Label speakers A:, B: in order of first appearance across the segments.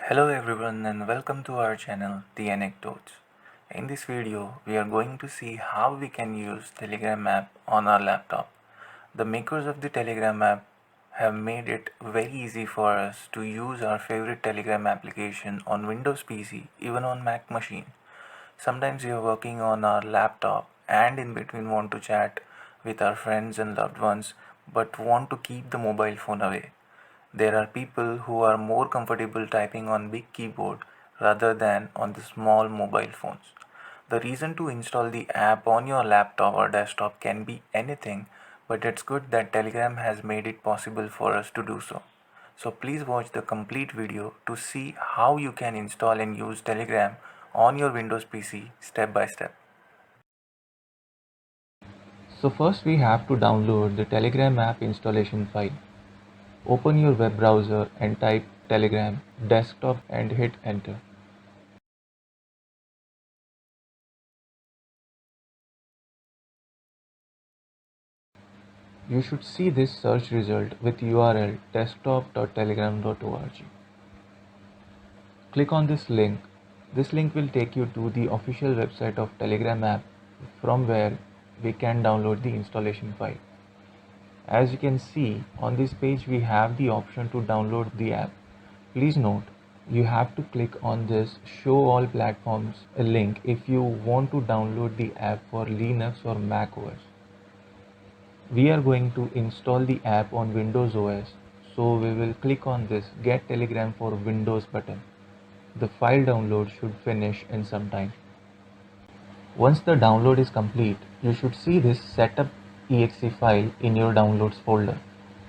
A: Hello everyone and welcome to our channel The Anecdotes. In this video we are going to see how we can use Telegram app on our laptop. The makers of the Telegram app have made it very easy for us to use our favorite Telegram application on Windows PC, even on Mac machine. Sometimes we are working on our laptop and in between want to chat with our friends and loved ones but want to keep the mobile phone away. There are people who are more comfortable typing on big keyboard rather than on the small mobile phones. The reason to install the app on your laptop or desktop can be anything, but it's good that Telegram has made it possible for us to do so. So please watch the complete video to see how you can install and use Telegram on your Windows PC step by step.
B: So first we have to download the Telegram app installation file. Open your web browser and type Telegram desktop and hit enter. You should see this search result with URL desktop.telegram.org. Click on this link. This link will take you to the official website of Telegram app from where we can download the installation file. As you can see on this page we have the option to download the app. Please note you have to click on this show all platforms link if you want to download the app for Linux or Mac OS. We are going to install the app on Windows OS, so we will click on this get Telegram for Windows button. The file download should finish in some time. Once the download is complete, you should see this setup exe file in your downloads folder.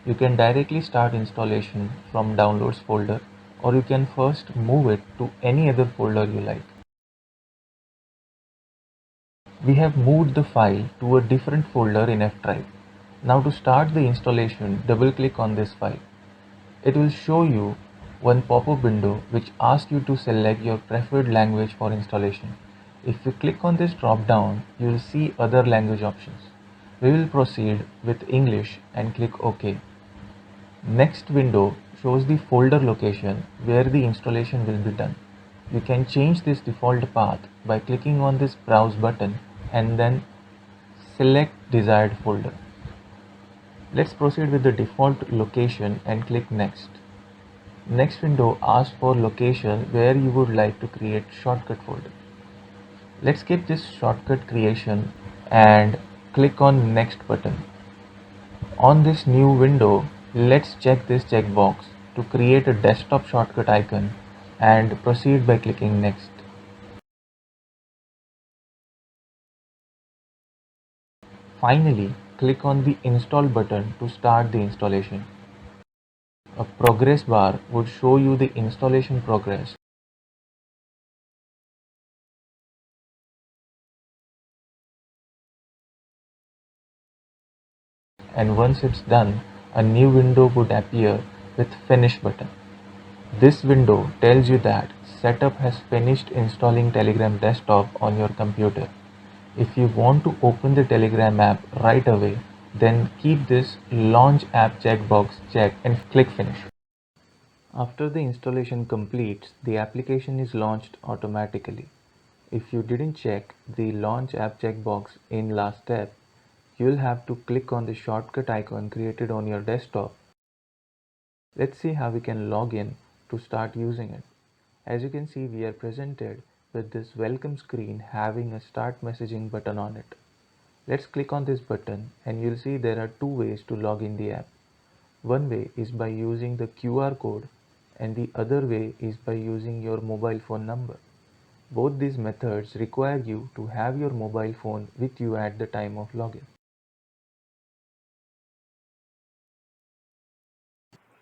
B: You can directly start installation from downloads folder, or you can first move it to any other folder you like. We have moved the file to a different folder in F drive. Now to start the installation, double click on this file. It will show you one pop-up window which asks you to select your preferred language for installation. If you click on this drop down, you will see other language options. We will proceed with English and click OK. Next window shows the folder location where the installation will be done. You can change this default path by clicking on this browse button and then select desired folder. Let's proceed with the default location and click next. Next window asks for location where you would like to create shortcut folder. Let's skip this shortcut creation and click on next button. On this new window, let's check this checkbox to create a desktop shortcut icon and proceed by clicking next. Finally, click on the install button to start the installation. A progress bar would show you the installation progress. And once it's done, a new window would appear with Finish button. This window tells you that setup has finished installing Telegram desktop on your computer. If you want to open the Telegram app right away, then keep this Launch App checkbox checked and click Finish. After the installation completes, the application is launched automatically. If you didn't check the Launch App checkbox in last step, you'll have to click on the shortcut icon created on your desktop. Let's see how we can log in to start using it. As you can see, we are presented with this welcome screen having a start messaging button on it. Let's click on this button and you'll see there are two ways to log in the app. One way is by using the QR code and the other way is by using your mobile phone number. Both these methods require you to have your mobile phone with you at the time of login.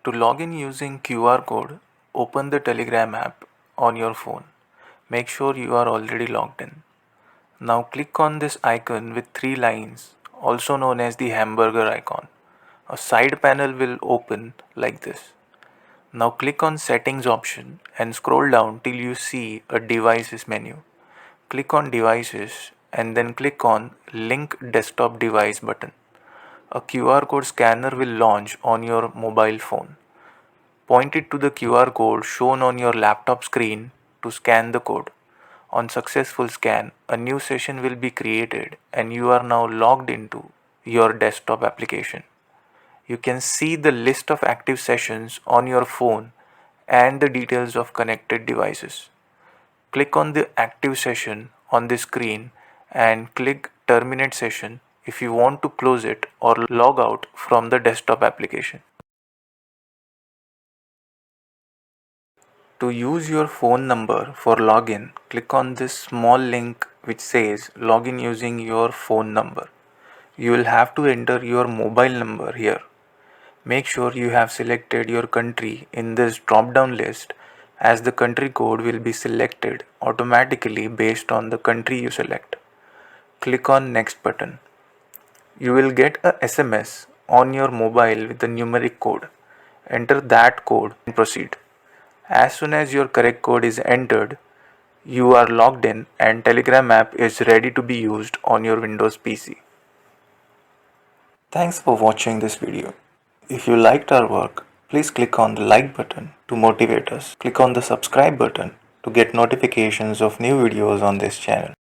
A: To log in using QR code, open the Telegram app on your phone. Make sure you are already logged in. Now click on this icon with three lines, also known as the hamburger icon. A side panel will open like this. Now click on Settings option and scroll down till you see a Devices menu. Click on Devices and then click on Link Desktop Device button. A QR code scanner will launch on your mobile phone. Point it to the QR code shown on your laptop screen to scan the code. On successful scan, a new session will be created and you are now logged into your desktop application. You can see the list of active sessions on your phone and the details of connected devices. Click on the active session on the screen and click terminate session if you want to close it or log out from the desktop application. To use your phone number for login, click on this small link which says login using your phone number. You will have to enter your mobile number here. Make sure you have selected your country in this drop down list, as the country code will be selected automatically based on the country you select. Click on next button. You will get a SMS on your mobile with the numeric code. Enter that code and proceed. As soon as your correct code is entered, you are logged in and Telegram app is ready to be used on your Windows PC. Thanks for watching this video. If you liked our work, please click on the like button to motivate us. Click on the subscribe button to get notifications of new videos on this channel.